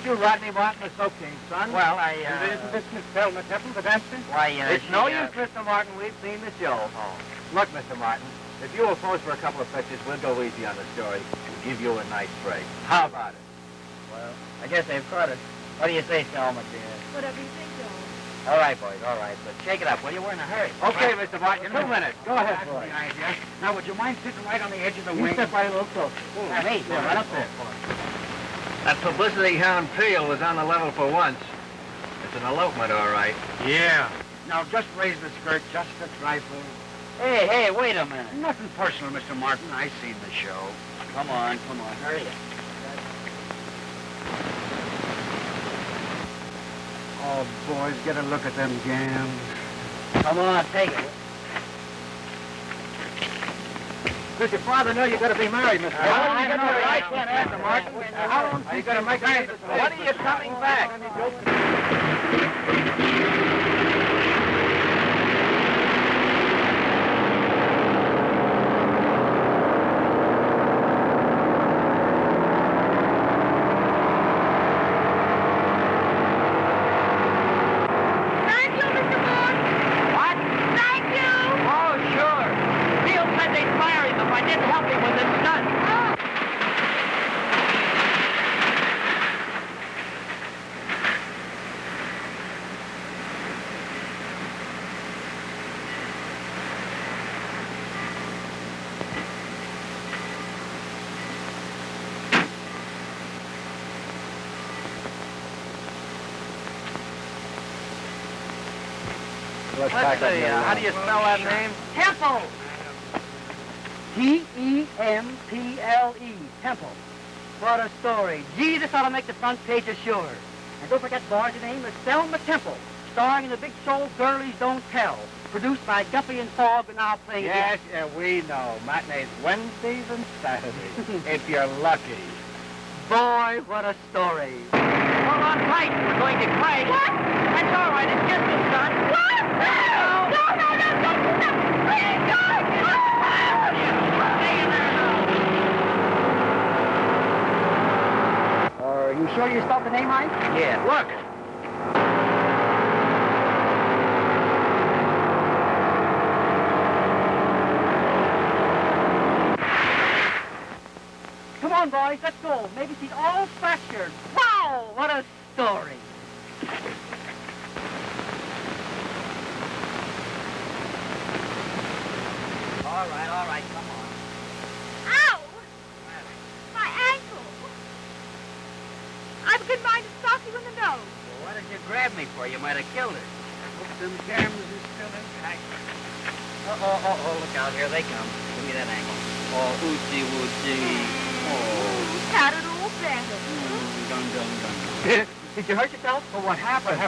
You, Rodney Martin, are so keen, son. Well, Isn't this Miss Thelma Temple, the dancer? Why, It's no use, Mr. Martin. We've seen the show. Oh. Look, Mr. Martin, if you will pose for a couple of pictures, we'll go easy on the story and give you a nice break. How about it? Well, I guess they've caught us. What do you say, Thelma, dear? Whatever you think, Joe. All right, boys, all right. But shake it up, will you? We're in a hurry. Okay, Mr. Martin, 2 minutes. Go ahead, That's boy. the idea. Now, would you mind sitting right on the edge of the You wing? step right a little closer. Me? Yeah, right up there. That publicity hound Peel was on the level for once. It's an elopement, all right. Yeah. Now, just raise the skirt just a trifle. Hey, wait a minute. Nothing personal, Mr. Martin. I seen the show. Come on, hurry up. Oh, boys, get a look at them gams. Come on, take it. Does your father know you got to be married, Mr. I Martin? know, I can't answer, Martin. How long are you going to make it? When are you coming back? Thank you, Mr. Martin. What? Thank you. Oh, sure. Neil said they'd fire him if I didn't help him with this stunt. Let's see, how do you spell that name? Temple. T-E-M-P-L-E, Temple. What a story. Gee, this ought to make the front page assured. And don't forget, boys, the name is Thelma Temple, starring in the big show Girlies Don't Tell, produced by Guppy and Fogg, and now playing... Yes, we know. Matinees Wednesdays and Saturdays, if you're lucky. Boy, what a story. Hold on tight. We're going to fight. What? That's all right. It's just a stunt. What? No, don't do that. Please, God. Stay in there now. Are you sure you spelled the name right? Yeah, look. Come on, boys, let's go. Maybe she's all fractured. Wow, what a story. All right, come on. Ow! My ankle. I've a good mind to sock you in the nose. Well, what did you grab me for? You might have killed her. I hope them gams is still intact. Oh, look out, here they come. Give me that ankle. Oochie woochie. Oh. Tattle better. Dun, dun, dun. Did you hurt yourself? Well, what happened?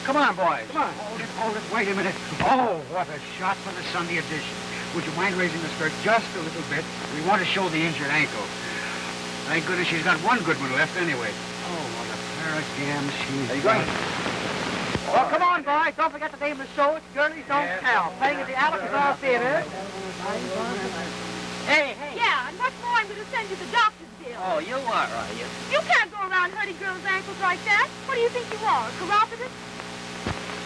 Come on, boys. Come on. Hold it, wait a minute. Oh, what a shot for the Sunday edition. Would you mind raising the skirt just a little bit? We want to show the injured ankle. Thank goodness she's got one good one left anyway. Oh, what a pair of gams she's Are you going? Well, come on, boys. Don't forget the name of the show. It's Girlies Don't Tell. Playing at the Advertise Theater. Hey. Yeah, and what's more, I'm going to send you the doctor's bill. Oh, you are, are you? You can't go around hurting girls' ankles like that. What do you think you are, a chiropodist?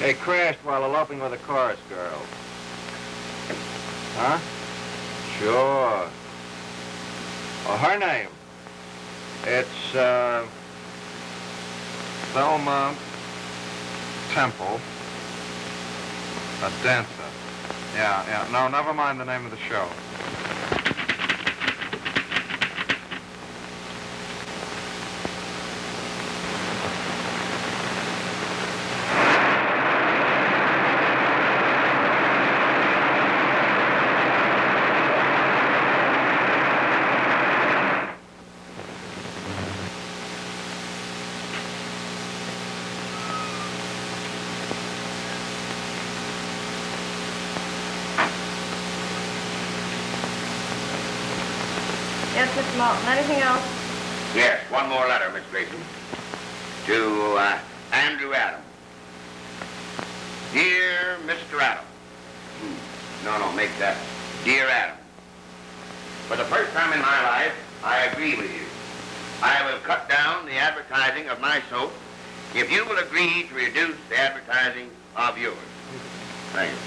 They crashed while eloping with a chorus girl. Huh? Sure. Well, her name. It's, Thelma Temple. A dancer. Yeah. No, never mind the name of the show. Yes, Mr. Martin. Anything else? Yes, one more letter, Miss Grayson. To Andrew Adams. Dear Mr. Adams. No, make that. Dear Adams. For the first time in my life, I agree with you. I will cut down the advertising of my soap if you will agree to reduce the advertising of yours. Thank you.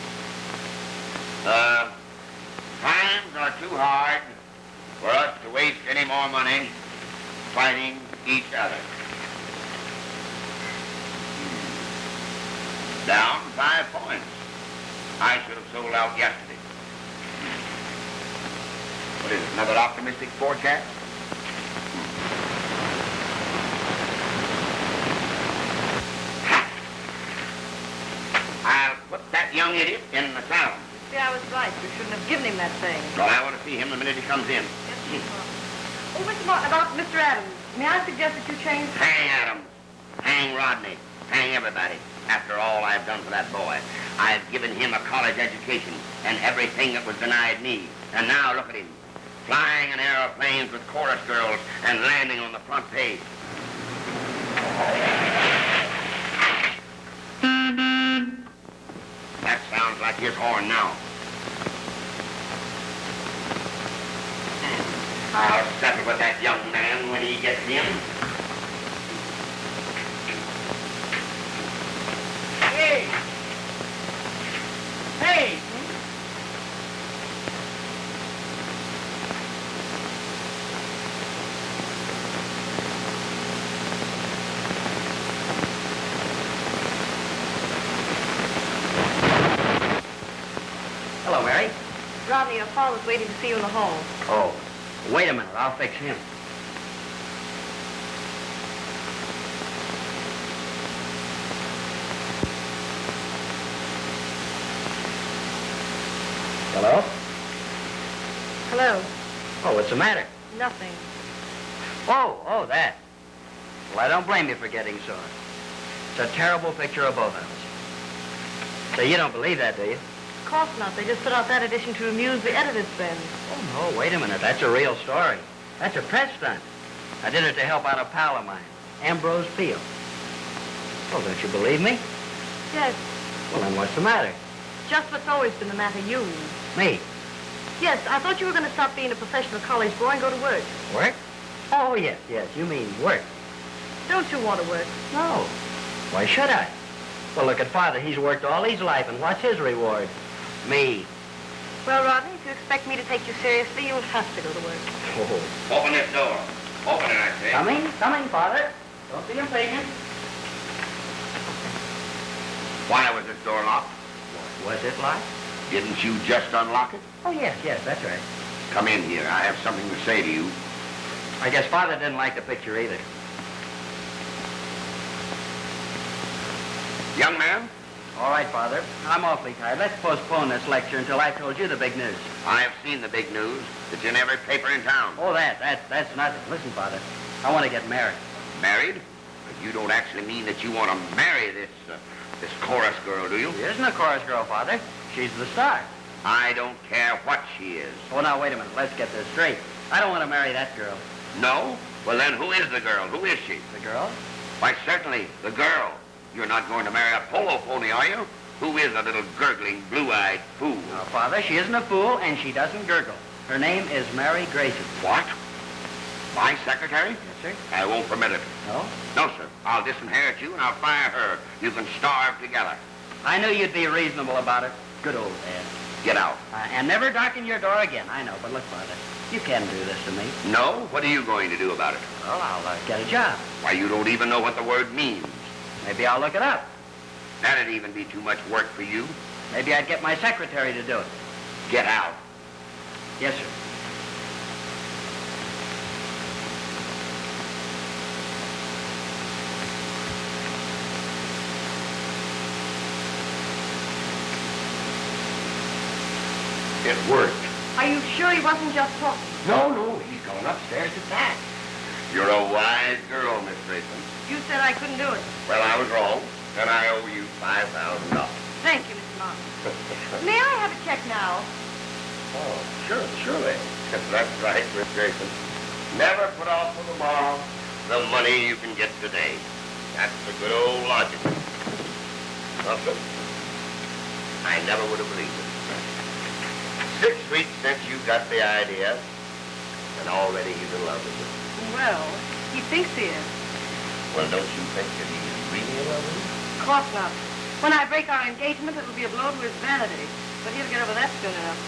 Times are too hard for us to waste any more money fighting each other. Down 5 points. I should have sold out yesterday. What is it, another optimistic forecast? I'll put that young idiot in the town. See, I was right. You shouldn't have given him that thing. Well, I want to see him the minute he comes in. Yes, Mr. Martin. Oh, Mr. Martin, about Mr. Adams. May I suggest that you change... Hang Adams. Hang Rodney. Hang everybody. After all I've done for that boy, I've given him a college education and everything that was denied me. And now look at him, flying in airplanes with chorus girls and landing on the front page. That sounds like his horn now. I'll settle with that young man when he gets in. Hey! Hello, Mary. Rodney, your father's waiting to see you in the hall. Oh, wait a minute. I'll fix him. Hello? Hello. Oh, what's the matter? Nothing. Oh, that. Well, I don't blame you for getting sore. It's a terrible picture of both of us. So you don't believe that, do you? Of course not. They just put out that edition to amuse the editor's friends. Oh, no, wait a minute. That's a real story. That's a press stunt. I did it to help out a pal of mine, Ambrose Peel. Well, don't you believe me? Yes. Well, then what's the matter? Just what's always been the matter, you. Me? Yes, I thought you were going to stop being a professional college boy and go to work. Work? Oh, yes. You mean work. Don't you want to work? No. Why should I? Well, look at Father. He's worked all his life, and what's his reward? Me. Well, Rodney, if you expect me to take you seriously, you'll have to go to work. Oh. Open this door. Open it, I say. Coming, Father. Don't be impatient. Why was this door locked? Was it locked? Didn't you just unlock it? Oh, yes, that's right. Come in here. I have something to say to you. I guess Father didn't like the picture either. Young man, All right, Father. I'm awfully tired. Let's postpone this lecture until I've told you the big news. I've seen the big news. It's in every paper in town. Oh, that's nothing. Listen, Father. I want to get married. Married? But you don't actually mean that you want to marry this chorus girl, do you? She isn't a chorus girl, Father. She's the star. I don't care what she is. Oh, now, wait a minute. Let's get this straight. I don't want to marry that girl. No? Well, then who is the girl? Who is she? The girl? Why, certainly, the girl. You're not going to marry a polo pony, are you? Who is a little gurgling, blue-eyed fool? No, Father, she isn't a fool, and she doesn't gurgle. Her name is Mary Grayson. What? My secretary? Yes, sir. I won't permit it. No? No, sir. I'll disinherit you, and I'll fire her. You can starve together. I knew you'd be reasonable about it. Good old Dad. Get out. And never darken your door again. I know, but look, Father, you can't do this to me. No? What are you going to do about it? Well, I'll get a job. Why, you don't even know what the word means. Maybe I'll look it up. That'd even be too much work for you. Maybe I'd get my secretary to do it. Get out. Yes, sir. It worked. Are you sure he wasn't just talking? No, he's gone upstairs to pack. You're a wise girl, Miss Grayson. You said I couldn't do it. Well, I was wrong, and I owe you $5,000. Thank you, Mr. Martin. May I have a check now? Oh, surely. That's right, Miss Grayson. Never put off for tomorrow the money you can get today. That's the good old logic. Nothing. I never would have believed it. 6 weeks since you got the idea, and already he's in love with you. Well, he thinks he is. Well, don't you think that he's really in love with you? Of course not. When I break our engagement, it'll be a blow to his vanity. But he'll get over that soon enough.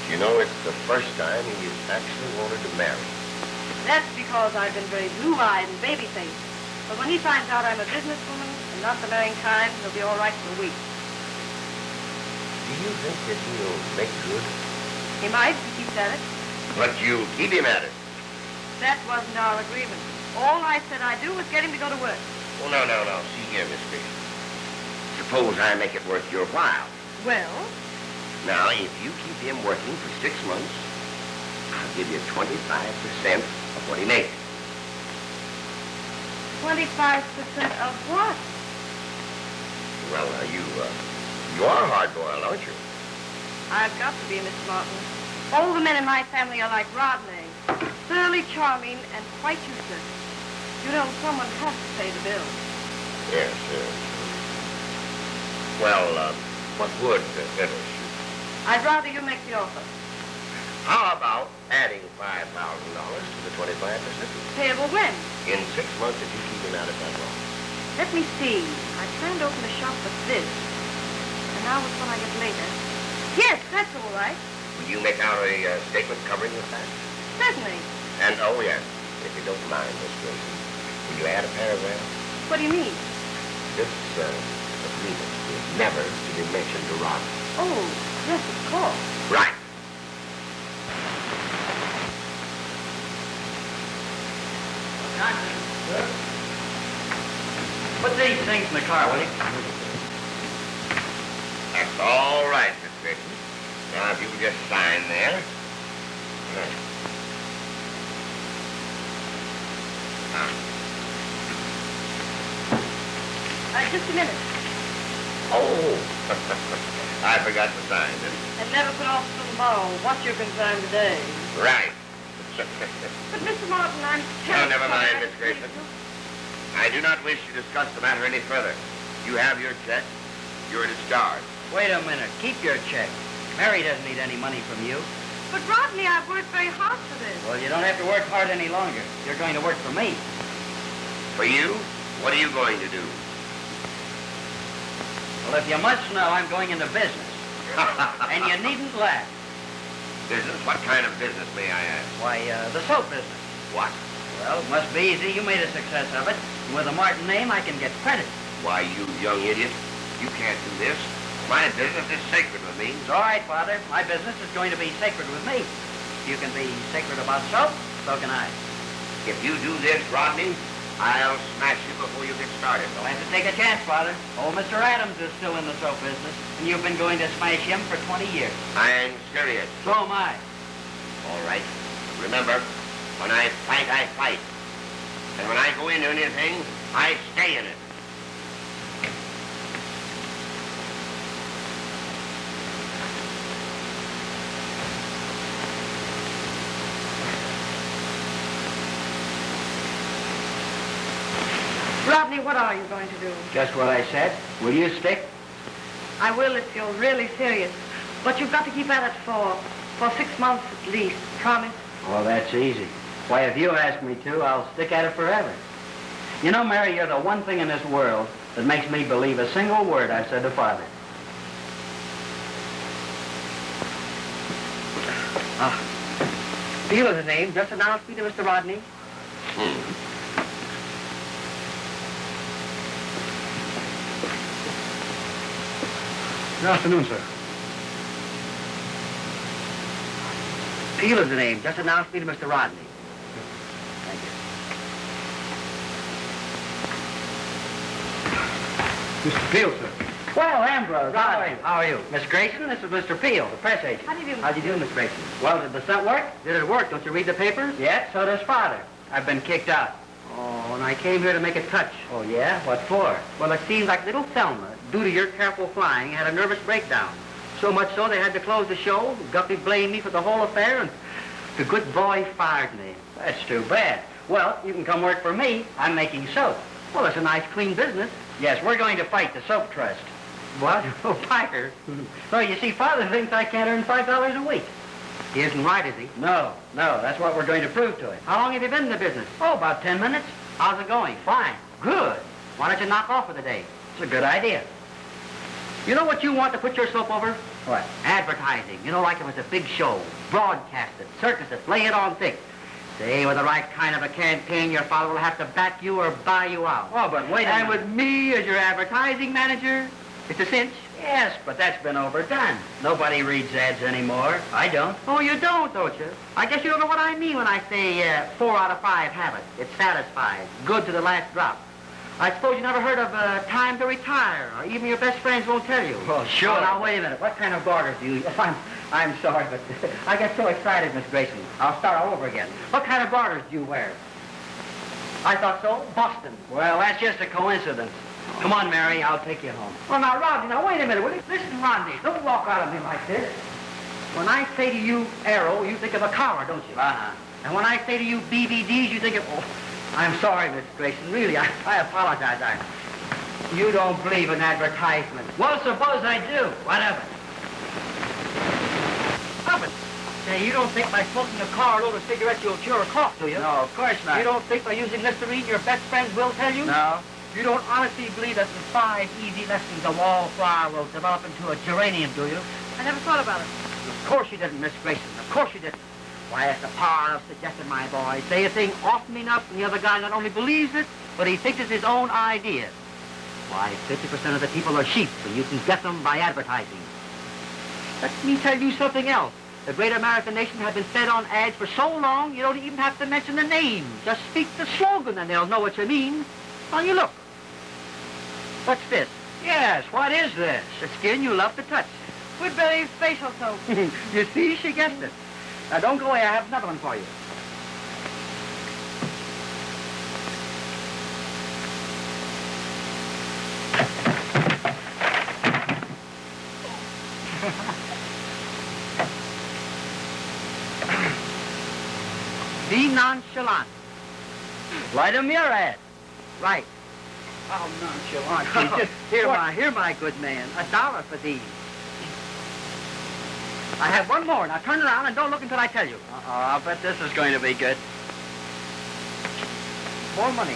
You know, it's the first time he's actually wanted to marry. That's because I've been very blue-eyed and baby-faced. But when he finds out I'm a businesswoman and not the marrying kind, he'll be all right in a week. Do you think that he'll make good? He might if he keeps at it. But you'll keep him at it. That wasn't our agreement. All I said I'd do was get him to go to work. Oh, no. See here, Miss Grayson. Suppose I make it worth your while. Well? Now, if you keep him working for 6 months, I'll give you 25% of what he makes. 25% of what? Well, you are hard-boiled, aren't you? I've got to be, Mr. Martin. All the men in my family are like Rodney. Thoroughly charming and quite useless. You know, someone has to pay the bill. Yes. Well, what would interest you? I'd rather you make the offer. How about adding $5,000 to the 25%? Payable when? In 6 months if you keep him out of that long. Let me see. I planned to open a shop for this. And now it's when I get later. Yes, that's all right. Will you make out a statement covering the facts? Certainly. And, oh, yes, if you don't mind, Miss Grayson, will you add a paragraph? What do you mean? This agreement is never to be mentioned to Ron. Oh, yes, of course. Right. Put these things in the car, will you? That's all right, Miss Grayson. Now, if you will just sign there. Just a minute. Oh, I forgot to sign it. And never put off till tomorrow. What's your concern today? Right. But, Mr. Martin, I'm No, terribly never mind, sorry I Miss had to Grayson. leave you. I do not wish to discuss the matter any further. You have your check. You're discharged. Wait a minute. Keep your check. Mary doesn't need any money from you. But, Rodney, I've worked very hard for this. Well, you don't have to work hard any longer. You're going to work for me. For you? What are you going to do? Well, if you must know, I'm going into business. And you needn't laugh. Business? What kind of business, may I ask? Why, the soap business. What? Well, it must be easy. You made a success of it. And with a Martin name, I can get credit. Why, you young idiot. You can't do this. My business is sacred with me. It's all right, Father. My business is going to be sacred with me. If you can be sacred about soap, so can I. If you do this, Rodney, I'll smash you before you get started. You'll have to take a chance, Father. Old Mr. Adams is still in the soap business, and you've been going to smash him for 20 years. I'm serious. So am I. All right. Remember, when I fight, I fight. And when I go into anything, I stay in it. Rodney, what are you going to do? Just what I said. Will you stick? I will if you're really serious. But you've got to keep at it for 6 months at least. Promise? Oh, that's easy. Why, if you ask me to, I'll stick at it forever. You know, Mary, you're the one thing in this world that makes me believe a single word I've said to Father. Beale is the name. Just announced me to Mr. Rodney. Good afternoon, sir. Beale is the name. Just announced me to Mr. Rodney. Thank you. Mr. Peel, sir. Well, Ambrose, how are you? Miss Grayson, this is Mr. Peel, the press agent. How do you do, Mr. How do you do, Miss Grayson? Well, did the stunt work? Did it work? Don't you read the papers? Yes, so does Father. I've been kicked out. Oh, and I came here to make a touch. Oh, yeah? What for? Well, it seems like little Thelma, due to your careful flying, had a nervous breakdown. So much so they had to close the show. Guppy blamed me for the whole affair, and the good boy fired me. That's too bad. Well, you can come work for me. I'm making soap. Well, it's a nice, clean business. Yes, we're going to fight the soap trust. What? Oh, Piker. Well, you see, Father thinks I can't earn $5 a week. He isn't right, is he? No, that's what we're going to prove to him. How long have you been in the business? Oh, about 10 minutes. How's it going? Fine. Good. Why don't you knock off for the day? It's a good idea. You know what you want to put your soap over? What? Advertising. You know, like it was a big show. Broadcast it, circus it, lay it on thick. Say, with the right kind of a campaign, your father will have to back you or buy you out. Oh, but wait a And minute. with me as your advertising manager, it's a cinch. Yes, but that's been overdone. Nobody reads ads anymore. I don't. Oh, you don't you? I guess you don't know what I mean when I say 4 out of 5 have it. It's satisfied. Good to the last drop. I suppose you never heard of Time to Retire, or even your best friends won't tell you. Well, sure. Oh, now, wait a minute. What kind of garters do you use? I'm sorry, but I get so excited, Miss Grayson. I'll start all over again. What kind of garters do you wear? I thought so. Boston. Well, that's just a coincidence. Come on, Mary, I'll take you home. Well, now, Rodney, now, wait a minute, will you? Listen, Rodney, don't walk out of me like this. When I say to you arrow, you think of a collar, don't you? Uh-huh. And when I say to you BVDs, you think of... Oh, I'm sorry, Miss Grayson. Really, I apologize. You don't believe in advertisements. Well, suppose I do. What of it? Stop it. Say, you don't think by smoking a carload of cigarettes you'll cure a cough, do you? No, of course not. You don't think by using Listerine your best friends will tell you? No. You don't honestly believe that in 5 easy lessons a wallflower will develop into a geranium, do you? I never thought about it. Of course you didn't, Miss Grayson. Of course you didn't. Why, that's the power of suggestion, my boy. Say a thing often enough, and the other guy not only believes it, but he thinks it's his own idea. Why, 50% of the people are sheep, and you can get them by advertising. Let me tell you something else. The great American nation has been fed on ads for so long, you don't even have to mention the name. Just speak the slogan, and they'll know what you mean. Now, you look. What's this? Yes, what is this? The skin you love to touch. Woodbury facial soap. You see, she guessed it. Now, don't go away. I have another one for you. Be nonchalant. Light 'em your ad. Right. How nonchalant. Here, my good man. $1 for these. I have one more. Now turn around and don't look until I tell you. I'll bet this is going to be good. More money.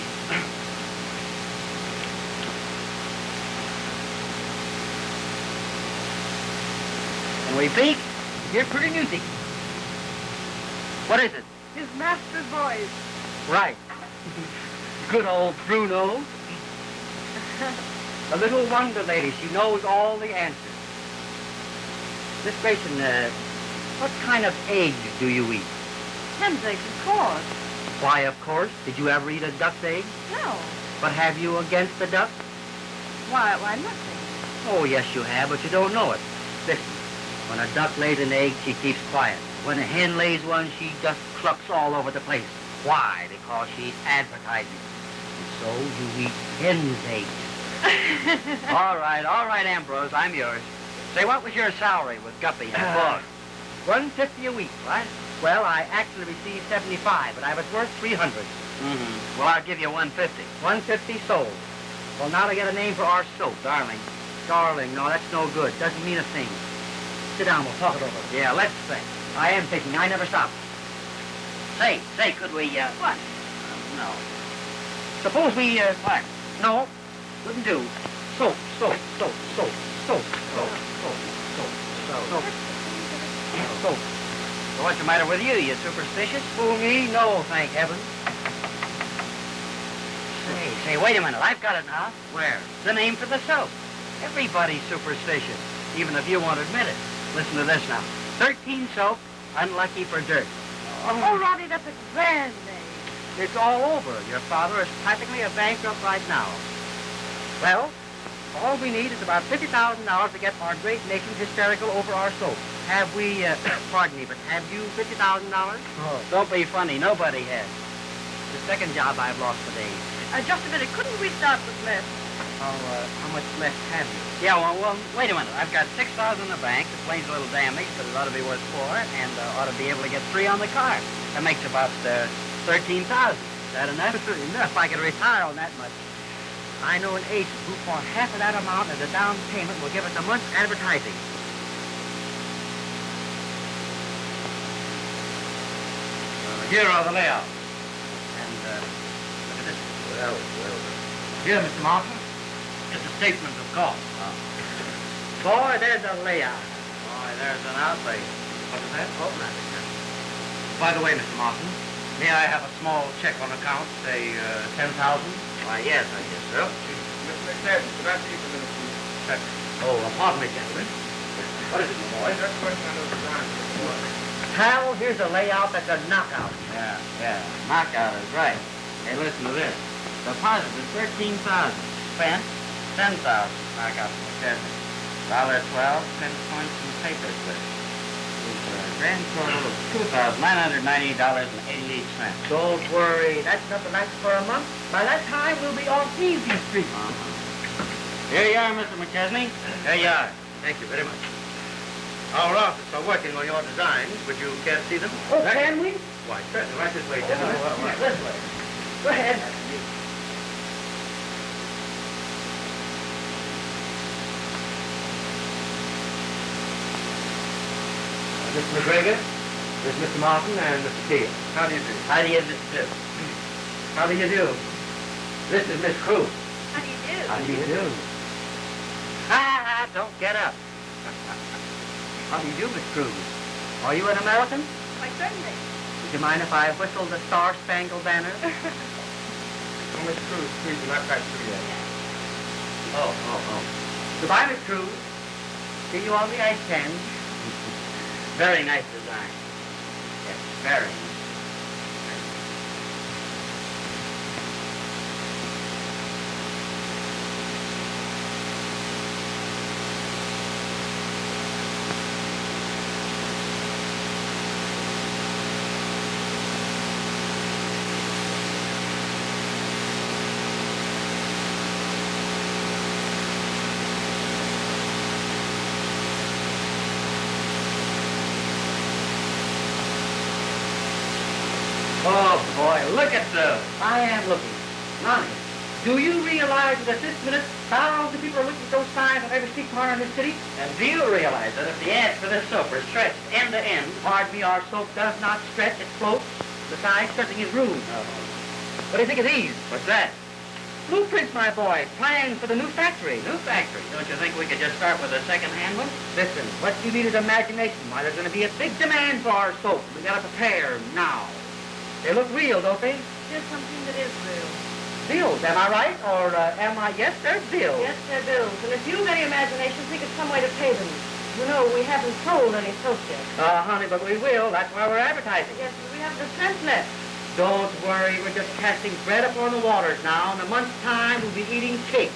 And we peek. Hear pretty music. What is it? His master's voice. Right. Good old Bruno. A little wonder lady. She knows all the answers. Miss Grayson, what kind of eggs do you eat? Hen's eggs, of course. Why, of course. Did you ever eat a duck's egg? No. What have you against the duck? Why, nothing. Oh, yes, you have, but you don't know it. Listen, when a duck lays an egg, she keeps quiet. When a hen lays one, she just clucks all over the place. Why? Because she's advertising. And so you eat hen's eggs. All right, Ambrose, I'm yours. Say, what was your salary with Guppy and Bug? $150 a week, right? Well, I actually received 75, but I was worth 300. Mm-hmm. Well, I'll give you 150. 150 sold. Well, now to get a name for our soap. Darling. Darling, no, that's no good. Doesn't mean a thing. Sit down, we'll talk it over. Yeah, let's think. I am thinking. I never stop. Say, could we, What? No. Suppose we, What? No, wouldn't do. Soap. So What's the matter with you? You superstitious? fool me? No, thank heaven. Say, wait a minute. I've got it now. Where? The name for the soap. Everybody's superstitious, even if you won't admit it. Listen to this now. 13 soap, unlucky for dirt. Oh, Rodney, that's a grand name. It's all over. Your father is practically a bankrupt right now. Well, all we need is about $50,000 to get our great nation hysterical over our soap. Have we, pardon me, but have you $50,000? Oh, don't be funny. Nobody has. The second job I've lost today. Just a minute. Couldn't we start with less? How much left have you? Yeah, well, wait a minute. I've got $6,000 in the bank. The plane's a little damaged, but it ought to be worth $4, and ought to be able to get 3 on the car. That makes about $13,000. Is that enough? Enough. I can retire on that much. I know an agent who, for half of that amount as a down payment, will give us a month's advertising. Here are the layouts. And, look at this. Well. Here, Mr. Martin, is a statement of cost. Boy, there's a layout. Boy, there's an outlay. What is that? Oh, no. By the way, Mr. Martin, may I have a small check on account, say, 10,000? Why, yes, I guess so. Mr. McNabb, could I see you for a minute, please? Check. Oh, pardon me, gentlemen. What is it, my boy? That's the question I know the time. Hal, here's a layout that's a knockout. Yeah. Knockout is right. Hey, listen to this. Deposit is 13,000. Spent 10,000. Knockout from McChesney. $1.12, 10 points and paper clips. Grand total of $2,998.88. Don't worry, that's enough to last for a month. By that time, we'll be on Easy Street. Here you are, Mr. McChesney. There you are. Thank you very much. Our office are working on your designs. Would you care to see them? Oh, can we? Why, certainly. Right this way, Oh, gentlemen. yeah, this way. Go ahead. Mr. McGregor, this is Mr. Martin, and Mr. Teal. How do you do? How do you do? How do you do? This is Miss Cruz. How do you do? How do you do? Don't get up. How do you do, Miss Cruz? Are you an American? Why, certainly. Would you mind if I whistled the Star-Spangled Banner? Oh, Miss Cruz, please, you're not quite through yet. Oh. Goodbye, Miss Cruz. See you on the ice can. Very nice design. Yes, very. Oh, boy, look at those. I am looking. Ronnie, do you realize that at this minute, thousands of people are looking at those signs on every street corner in this city? And do you realize that if the ads for this soap are stretched end to end, Pardon me, our soap does not stretch, it floats. Besides, stretching is rude. What do you think of these? what's that? Blueprints, my boy. Plans for the new factory. New factory. Don't you think we could just start with a second-hand one? Listen, what you need is imagination. Why, there's going to be a big demand for our soap. We got to prepare now. They look real, don't they? There's something that is real. Bills, am I right? Or am I? Yes, they're bills. Yes, they're bills. And if you've any imagination, think of some way to pay them. You know, we haven't sold any soap yet. Honey, but we will. That's why we're advertising. Yes, but we haven't a cent left. Don't worry, we're just casting bread upon the waters now. In a month's time, we'll be eating cake.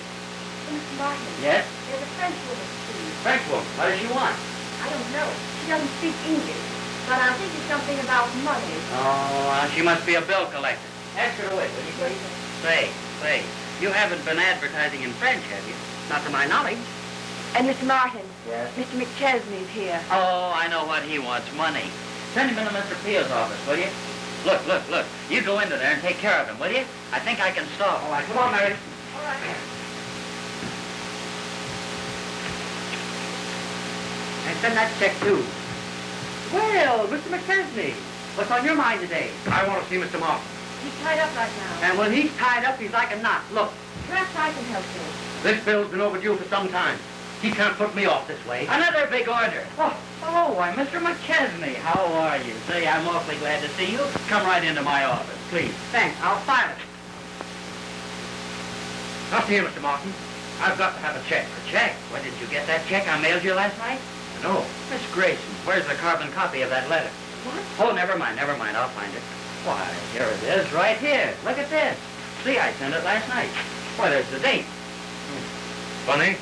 Mr. Martin. Yes? There's a French woman, please. French woman. What does she want? I don't know. She doesn't speak English. But I think it's something about money. Oh, she must be a bill collector. Ask her to wait, will you, please? Say, you haven't been advertising in French, have you? Not to my knowledge. And Mr. Martin. Yes? Mr. McChesney's here. Oh, I know what he wants, money. Send him into Mr. Peel's office, will you? Look. You go into there and take care of him, will you? I think I can stop. All right, come on, Mary. All right. And send that check, too. Well, Mr. McChesney, what's on your mind today? I want to see Mr. Martin. He's tied up right now. And when he's tied up, he's like a knot. Look, Perhaps I can help you. This bill's been overdue for some time. He can't put me off this way. another big order. Oh, why, Mr. McChesney, how are you? Say, I'm awfully glad to see you. Come right into my office, please. Thanks, I'll file it. Now, see here, Mr. Martin. I've got to have a check. A check? Where did you get that check I mailed you last night? No. Miss Grayson, where's the carbon copy of that letter? What? Oh, never mind, I'll find it. Why, here it is, right here. Look at this. See, I sent it last night. Why, there's the date. Funny.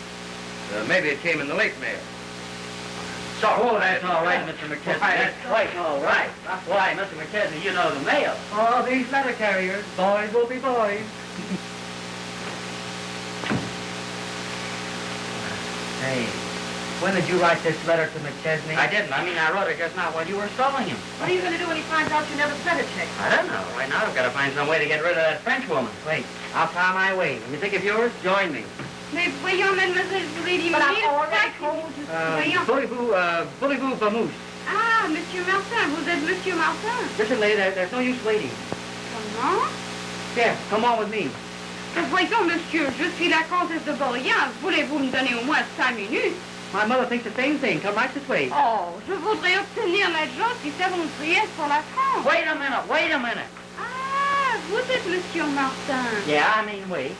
Maybe it came in the late mail. Sorry. Oh, that's all right, Mr. McChesney. That's quite all right. Why, Mr. McChesney, you know the mail. Oh, these letter carriers. Boys will be boys. Hey, when did you write this letter to McChesney? I didn't. I wrote it just now while you were stalling him. What are you going to do when he finds out you never sent a check? I don't know. Right now I've got to find some way to get rid of that French woman. Wait, I'll try my way. When you think of yours, join me. Mais voyons, mademoiselle, je voulais dire... But I've already told you. Voyons. Voulez-vous vamoose? Ah, Monsieur Martin, vous êtes Monsieur Martin. Listen, lady, there's no use waiting. Comment? Here, come on with me. Voyons, monsieur, je suis la comtesse de Bourriens. Voulez-vous me donner au moins 5 minutes? My mother thinks the same thing. Come right this way. Oh, je voudrais obtenir l'adjoint qui fait mon prière pour la France. Wait a minute. Ah, vous êtes Monsieur Martin. Yeah, wait.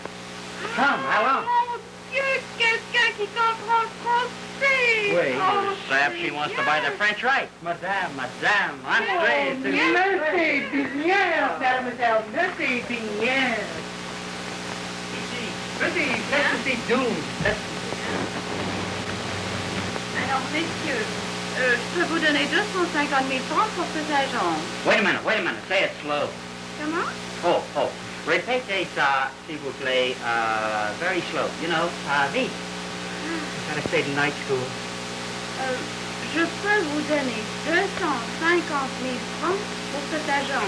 Come, allons. Mon Dieu, quelqu'un qui comprend le français. Wait. Oh, Perhaps she wants to buy the French right. Madame, entrez. Merci bien, mademoiselle. Merci bien. Merci, Doom. Alors, messieurs, je peux vous donner 250 000 francs pour cet agent. Wait a minute. Say it slow. Comment? Oh. Répétez ça, s'il vous plaît, very slow. You know, vite. Gotta stay to night school. Je peux vous donner 250 000 francs pour cet agent.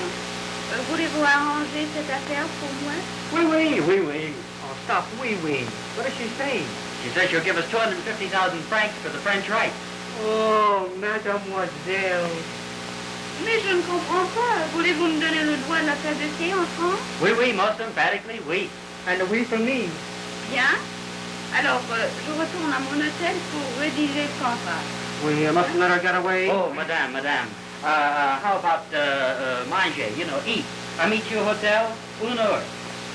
Voulez-vous arranger cette affaire pour moi? Oui. Oh, stop, oui. What does she say? She says she'll give us 250,000 francs for the French right. Oh, mademoiselle. Mais je ne comprends pas. Voulez-vous me donner le droit de la salle de thé en France? Oui, most emphatically, oui. And oui for me. Bien. Alors, je retourne à mon hôtel pour rédiger le contrat. We mustn't let her get away. Oh, madame. How about manger, eat? I meet you hotel, 1 heure.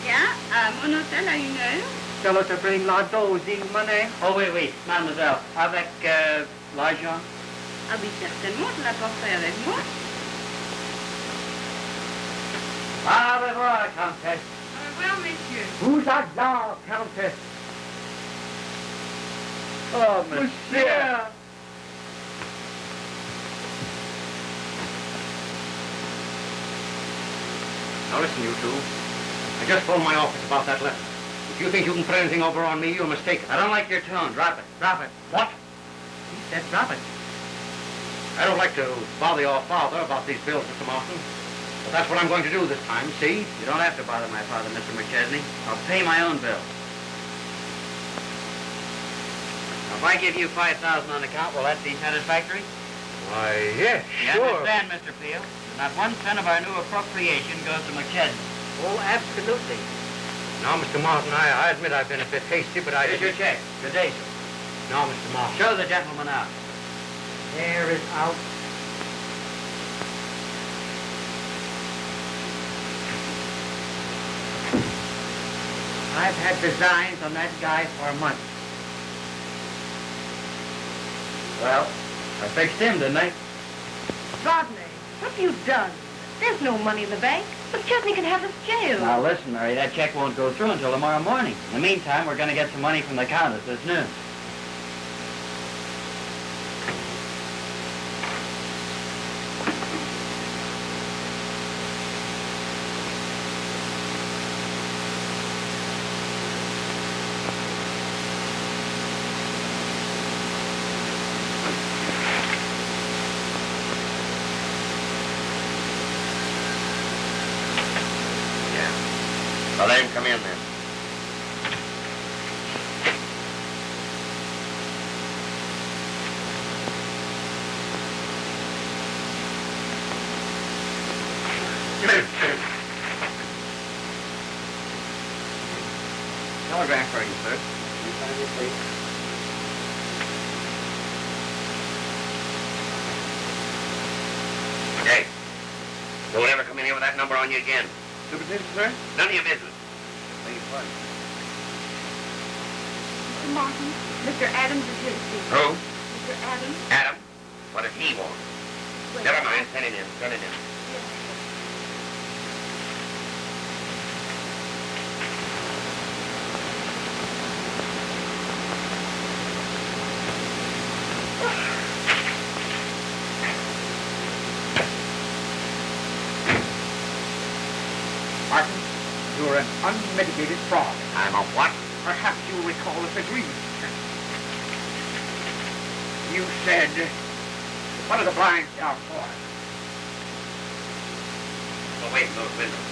Bien. À mon hôtel à 1 heure. Tell her to bring la dosing money. Oh, oui, mademoiselle. Avec l'argent? Ah oui, certainement, je l'apporterai avec moi. Au revoir, Countess. Au revoir, messieurs. Vous êtes là, Countess. Oh, monsieur. Now listen, you two. I just phoned my office about that letter. If you think you can put anything over on me, you're mistaken. I don't like your tone. Drop it. What? He said drop it. I don't like to bother your father about these bills, Mr. Martin. But that's what I'm going to do this time, see? You don't have to bother my father, Mr. McChesney. I'll pay my own bill. Now, if I give you 5,000 on account, will that be satisfactory? Why, yes, You understand, Mr. Peel? Not 1 cent of our new appropriation goes to McChesney. Oh, absolutely. Now, Mr. Martin, I admit I've been a bit hasty, but I... Here's your check. Good day, sir. Now, Mr. Martin. Show the gentleman out. There is out. I've had designs on that guy for months. Well, I fixed him, didn't I? Rodney, what have you done? There's no money in the bank. But Chesney can have us jailed. Now, listen, Mary, that check won't go through until tomorrow morning. In the meantime, we're going to get some money from the Countess this noon. Well, let him come in then. Telegram for you, sir. Hey, don't ever come in here with that number on you again. Superintendent, sir? None of your business. Please, what? Mr. Martin, Mr. Adams is here to see you. Who? Mr. Adams? Adam? What does he want? Wait. Never mind. Send him in. Send him in. Yes. Martin, you're an unmitigated fraud. I'm a what? Perhaps you'll recall this agreement. You said, what are the blinds down for? Away from those windows.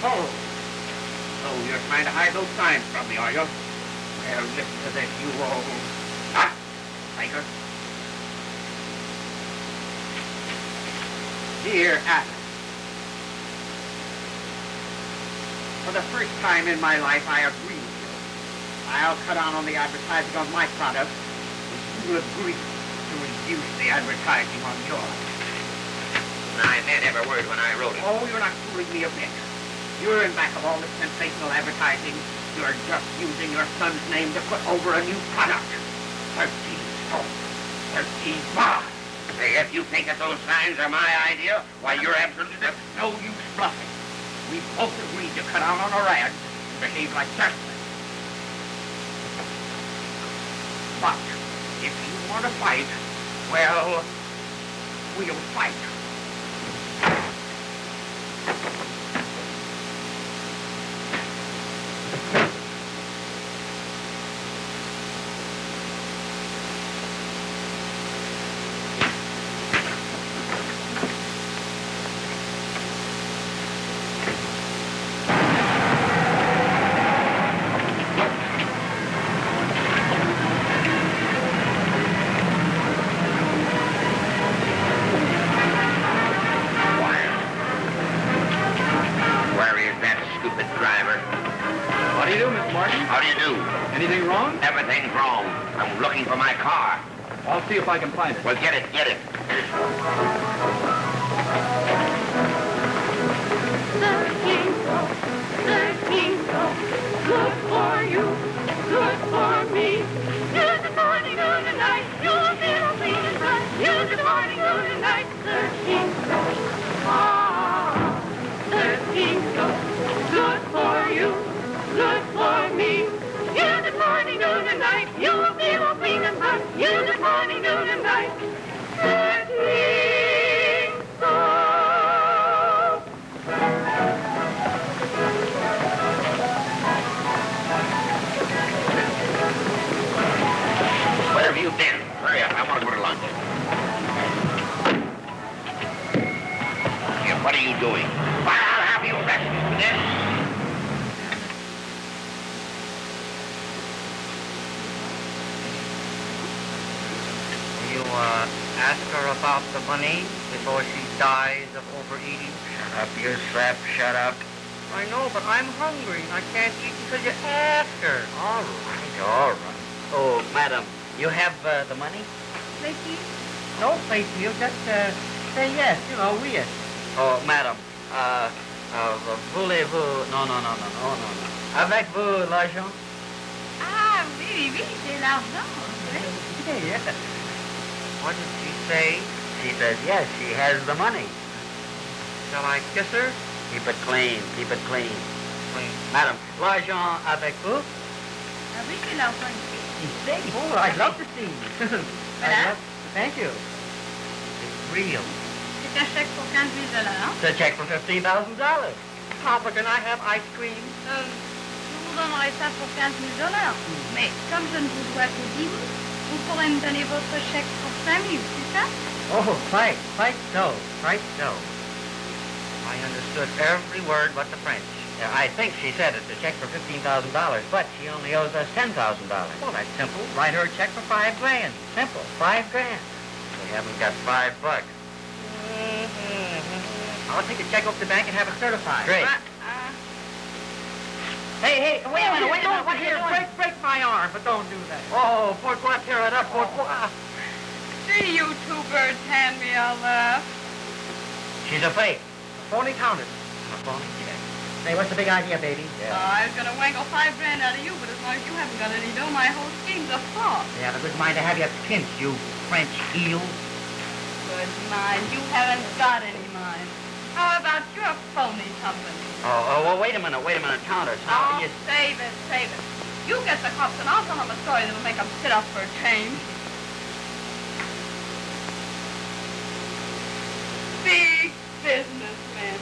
Oh, you're trying to hide those signs from me, are you? Well, listen to this, you old... Ah, Baker. Dear Adam, for the first time in my life, I agree with you. I'll cut down on the advertising on my product, but you'll agree to reduce the advertising on yours. I meant every word when I wrote it. Oh, you're not fooling me a bit. You're in back of all this sensational advertising. You're just using your son's name to put over a new product. 13 soap. 13 bars. Hey, if you think that those signs are my idea, why, you're absolutely... There's no use bluffing. We both agreed to cut out on our ads and behave like gentlemen. But if you want to fight, well, we'll fight. Where is that stupid driver? How do you do, Mr. Martin? How do you do? Anything wrong? Everything's wrong. I'm looking for my car. I'll see if I can find it. Well, get it, get it. 13 soap, good for you, good for me. Use it morning, noon, and night. You'll feel clean and bright. Use it morning, noon, and night. 13 soap. Ah, 13 soap, good for you, good for me. Use it morning, noon, and night. You'll feel clean and bright. Use it morning, noon, and night. 13 soap. Where have you been? Hurry up, I want to go to lunch. Here, what are you doing? Why, I'll have you arrested for this. You, ask her about the money before she dies of overeating? Shut up, you sap, shut up. I know, but I'm hungry. I can't eat until you ask her. All right, all right. Oh, madam, you have the money? Lacey? No, Lacey, you just say yes, you know, oui. Oh, madam, voulez-vous... No. Avec vous l'argent? Ah, oui, c'est l'argent. Yes. What did she say? She says yes, she has the money. Shall I kiss her? Keep it clean. Keep it clean. Madam, l'argent avec vous? Ah oui, c'est l'argent ici. Oh, I'd love to see. Voilà. Thank you. It's real. C'est un chèque pour 15 000 $. It's a check for $15,000. Papa, can I have ice cream? Je vous donnerai ça pour 15 000 $. Mais comme je ne vous dois que 10 000, vous pourrez me donner votre chèque pour 5 000, c'est ça? Oh, quite so. I understood every word but the French. I think she said it's a check for $15,000, but she only owes us $10,000. Well, that's simple. Write her a check for $5 grand. Simple, $5 grand. We haven't got $5. I'll take a check off the bank and have it certified. Great. Hey, wait a minute. What are you doing? Break my arm, but don't do that. Oh, pourquoi tear it up? Pourquoi? See you two birds hand me a laugh. She's a fake. A phony countess. A phony check. Say, what's the big idea, baby? I was going to wangle $5 grand out of you, but as long as you haven't got any dough, my whole scheme's a flop. You have a good mind to have you pinched, you French eel. Good mind. You haven't got any mind. How about your phony company? Well, wait a minute, Countess. How do you... Save it. You get the cops, and I'll tell them a story that'll make them sit up for a change. Big businessmen.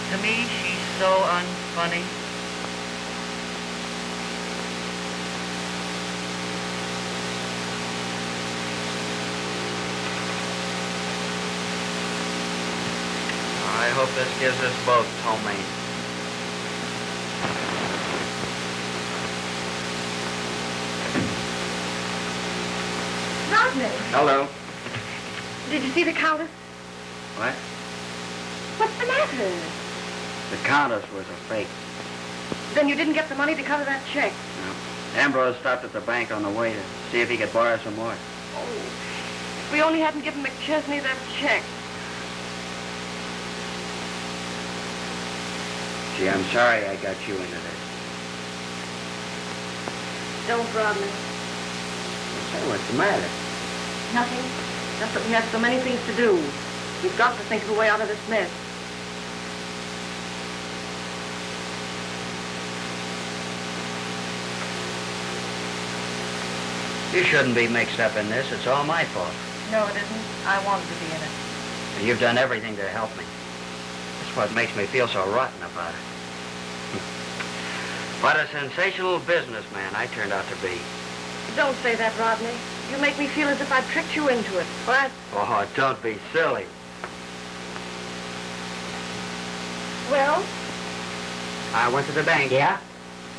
To me, she's so unfunny. I hope this gives us both ptomaine. Rodney, Hello. did you see the Countess? What? What's the matter? The Countess was a fake. Then you didn't get the money to cover that check. No. Ambrose stopped at the bank on the way to see if he could borrow some more. Oh, if we only hadn't given McChesney that check. Gee, I'm sorry I got you into this. Don't, Rodney. Say, what's the matter? Nothing. Just that we have so many things to do. We've got to think of a way out of this mess. You shouldn't be mixed up in this. It's all my fault. No, it isn't. I wanted to be in it. And you've done everything to help me. That's what makes me feel so rotten about it. What a sensational businessman I turned out to be. Don't say that, Rodney. You make me feel as if I tricked you into it. What? Oh, don't be silly. Well? I went to the bank. Yeah?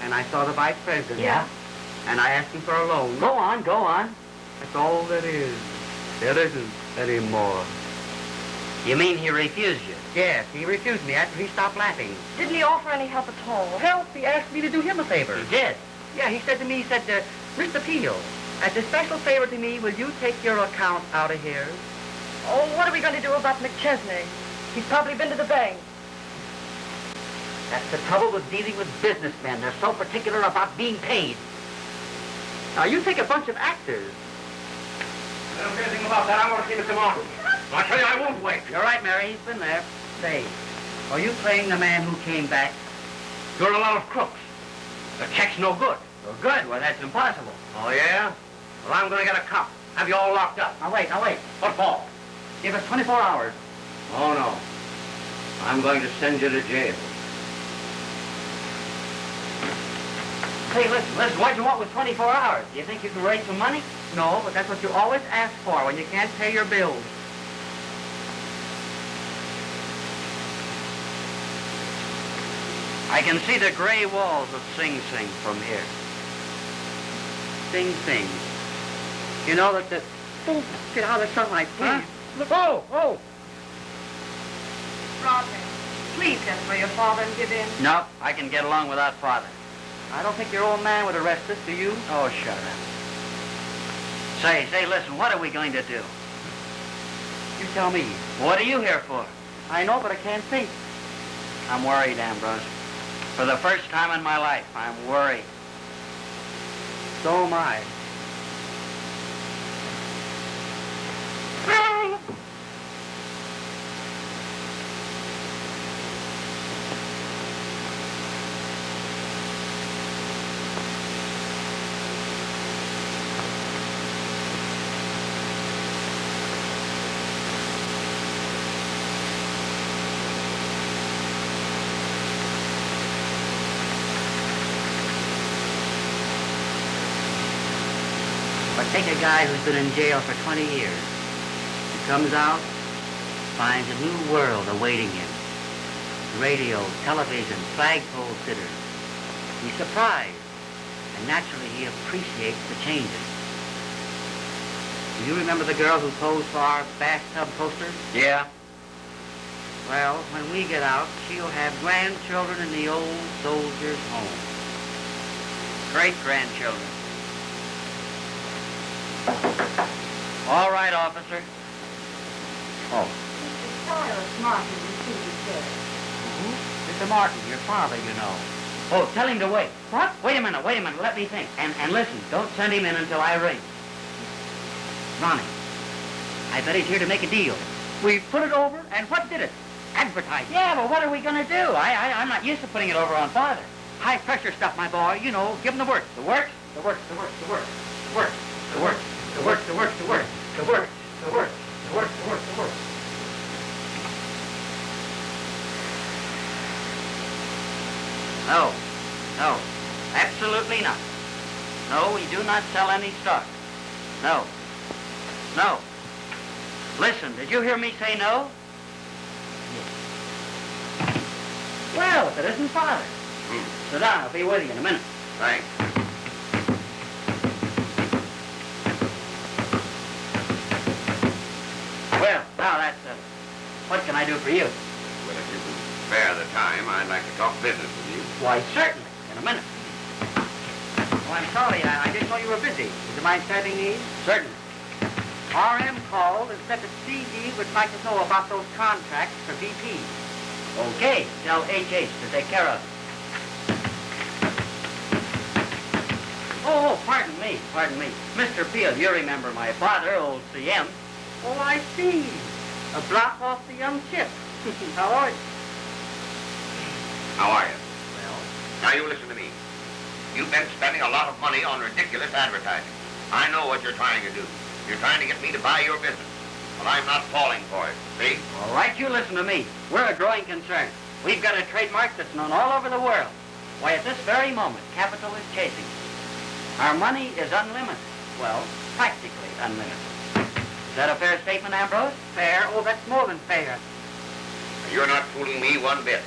And I saw the vice president. Yeah? And I asked him for a loan. Go on. That's all there is. There isn't any more. You mean he refused you? Yes, he refused me after he stopped laughing. Didn't he offer any help at all? Help? He asked me to do him a favor. He did. Yeah, he said to me, Mr. Peel, as a special favor to me, will you take your account out of here? Oh, what are we going to do about McChesney? He's probably been to the bank. That's the trouble with dealing with businessmen. They're so particular about being paid. Now, you take a bunch of actors. I don't care anything about that. I want to see Mr. Martin. I tell you, I won't wait. You're right, Mary. He's been there. Say, are you playing the man who came back? You're a lot of crooks. The check's no good. Oh, good. Well, that's impossible. Oh, yeah? Well, I'm going to get a cop. Have you all locked up. Now, wait. What for? Give us 24 hours. Oh, no. I'm going to send you to jail. Hey, listen, what do you want with 24 hours? Do you think you can raise some money? No, but that's what you always ask for when you can't pay your bills. I can see the gray walls of Sing Sing from here. Sing Sing. You know that the... Oh, get out of the sunlight, please. Huh? Look, oh! Rodney, please send for your father and give in. No, I can get along without Father. I don't think your old man would arrest us, do you? Oh, shut up. Say, listen, what are we going to do? You tell me. What are you here for? I know, but I can't think. I'm worried, Ambrose. For the first time in my life, I'm worried. So am I. Take a guy who's been in jail for 20 years. He comes out, finds a new world awaiting him. Radio, television, flagpole sitters. He's surprised, and naturally he appreciates the changes. Do you remember the girl who posed for our bathtub posters? Yeah? Well, when we get out, she'll have grandchildren in the old soldier's home. Great-grandchildren. All right, officer. Oh. Mr. Silas Martin received there. Mr. Martin, your father, you know. Oh, tell him to wait. What? Wait a minute, let me think. And listen, don't send him in until I ring. Ronnie, I bet he's here to make a deal. We put it over, and what did it? Advertise. Yeah, but what are we going to do? I'm not used to putting it over on father. High-pressure stuff, my boy. You know, give him the works. The works? The works, the works, the works. The works, the works, the works, the works, the works. The works, the works, the works, the works, the works. No, no, absolutely not. No, we do not sell any stock. No, no. Listen, did you hear me say no? Yes. Well, if it isn't father. Sit down, I'll be with you in a minute. Thanks. Well, now that's, what can I do for you? Well, if you can spare the time, I'd like to talk business with you. Why, certainly, in a minute. Oh, I'm sorry, I didn't know you were busy. Would you mind setting these? Certainly. RM called and said that CD would like to know about those contracts for BP. Okay, tell HH to take care of it. Oh, pardon me. Mr. Peel, you remember my father, old CM. Oh, I see. A block off the young chip. How are you? How are you? Well, Now, you listen to me. You've been spending a lot of money on ridiculous advertising. I know what you're trying to do. You're trying to get me to buy your business. But I'm not falling for it, see? all right, you listen to me. We're a growing concern. We've got a trademark that's known all over the world. Why, at this very moment, capital is chasing us. Our money is unlimited. Well, practically unlimited. Is that a fair statement, Ambrose? Fair? Oh, that's more than fair. You're not fooling me one bit.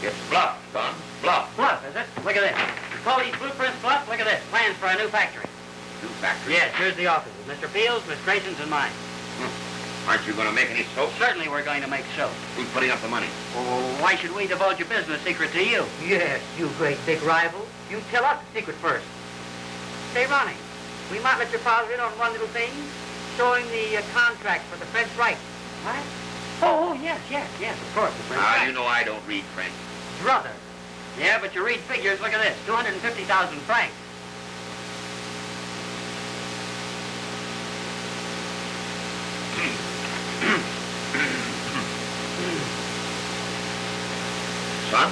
It's bluff, son. Bluff. Bluff, is it? Look at this. You call these blueprints bluff? Look at this. Plans for a new factory. New factory? Yes, here's the office. Mr. Peel's, Miss Grayson's, and mine. Aren't you going to make any soap? Certainly we're going to make soap. Who's putting up the money? Oh, why should we divulge a business secret to you? Yes, you great big rival. You tell us the secret first. Say, Ronnie, we might let your father in on one little thing, showing the contract for the French right. What? Oh, yes, of course, the French right. You know I don't read French. Brother. Yeah, but you read figures. Look at this, 250,000 francs. Son,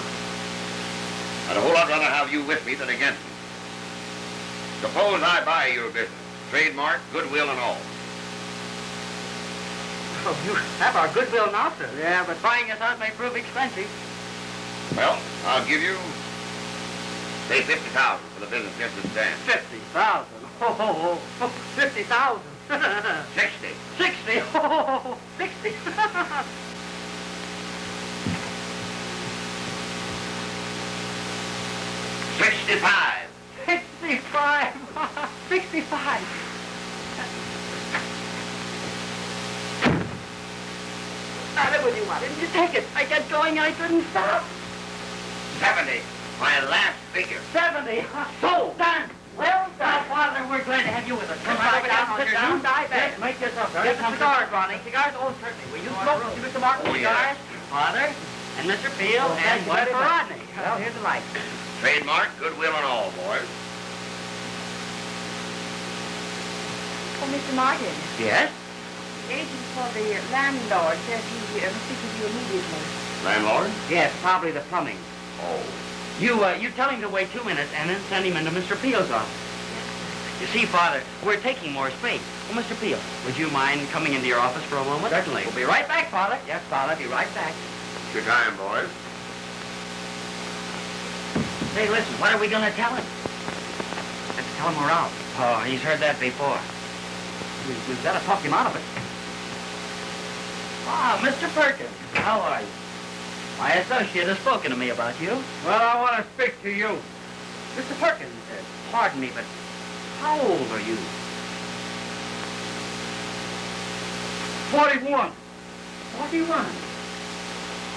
I'd a whole lot rather have you with me than against me. Suppose I buy your business, trademark, goodwill, and all. Oh, you have our goodwill now, sir. Yeah, but buying us out may prove expensive. Well, I'll give you, say, 50,000 for the business just as it stands. 50,000. Oh, 50,000. 60. 60. Oh, 60. 65. 65. 65. Now, that was you. Why didn't you take it? I got going and I couldn't stop. 70. My last figure. 70. So done. Well done. Father, we're glad to have you with us. Come right down on your new die bag. Make yourself very comfortable. Cigars, Ronnie. Cigars? Oh, certainly. Will you smoke, Mr. Martin? Oh, cigars? yes. Father, and Mr. Peel, and one for Rodney. Well, here's the light. Trademark, goodwill, and all, boys. Oh, Mr. Martin, Yes? the agent for the landlord says he will speak with you immediately. Landlord? Yes, probably the plumbing. Oh. You tell him to wait 2 minutes and then send him into Mr. Peel's office. You see, Father, we're taking more space. Well, Mr. Peel, would you mind coming into your office for a moment? Certainly. We'll be right back, Father. Yes, Father, be right back. Your time, boys. Say, listen, what are we going to tell him? Let's tell him we're out. Oh, he's heard that before. We've got to talk him out of it. Ah, Mr. Perkins, how are you? My associate has spoken to me about you. Well, I want to speak to you. Mr. Perkins, pardon me, but how old are you? 41. 41.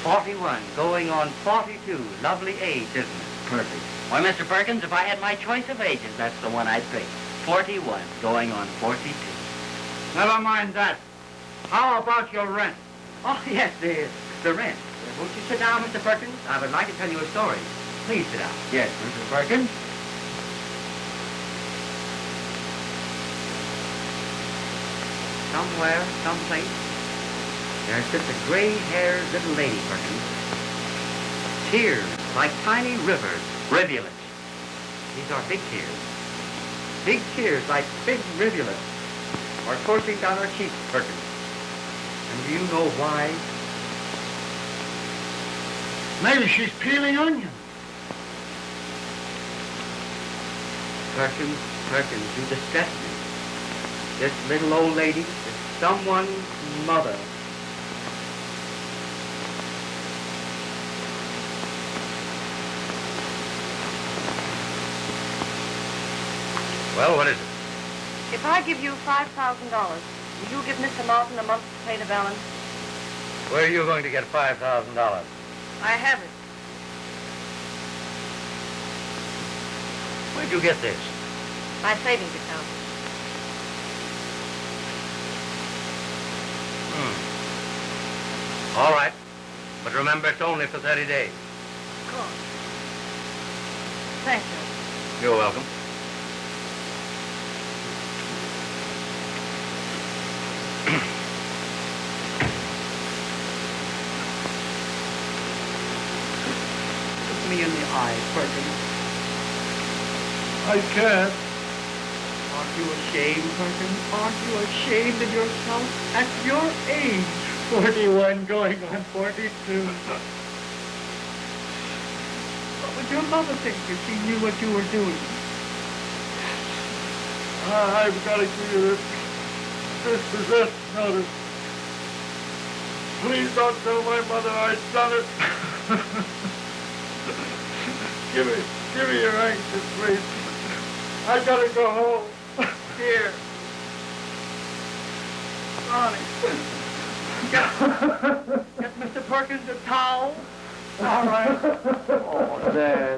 41, going on 42. Lovely age, isn't it? Perfect. Why, Mr. Perkins, if I had my choice of ages, that's the one I'd pick. 41, going on 42. Never mind that. How about your rent? Oh, yes, the rent. Won't you sit down, Mr. Perkins? I would like to tell you a story. Please sit down. Yes, Mr. Perkins. Somewhere, someplace, there sits a gray-haired little lady, Perkins. Tears like tiny rivers, rivulets. These are big tears. Big tears like big rivulets are coursing down her cheeks, Perkins. And do you know why? Maybe she's peeling onions. Perkins, you disgust me. This little old lady is someone's mother. Well, what is it? If I give you $5,000, will you give Mr. Martin a month to pay the balance? Where are you going to get $5,000? I have it. Where'd you get this? My savings account. All right. But remember, it's only for 30 days. Of course. Thank you. You're welcome. Look me in the eye, Perkins. I can't. Aren't you ashamed, Perkins? Aren't you ashamed of yourself at your age? 41 going on 42. What would your mother think if she knew what you were doing? I've got to give you this possession notice. Please don't tell my mother I've done it. Give me your anxious, please. I gotta go home. Here. Ronnie. Get Mr. Perkins a towel. All right. Oh, there.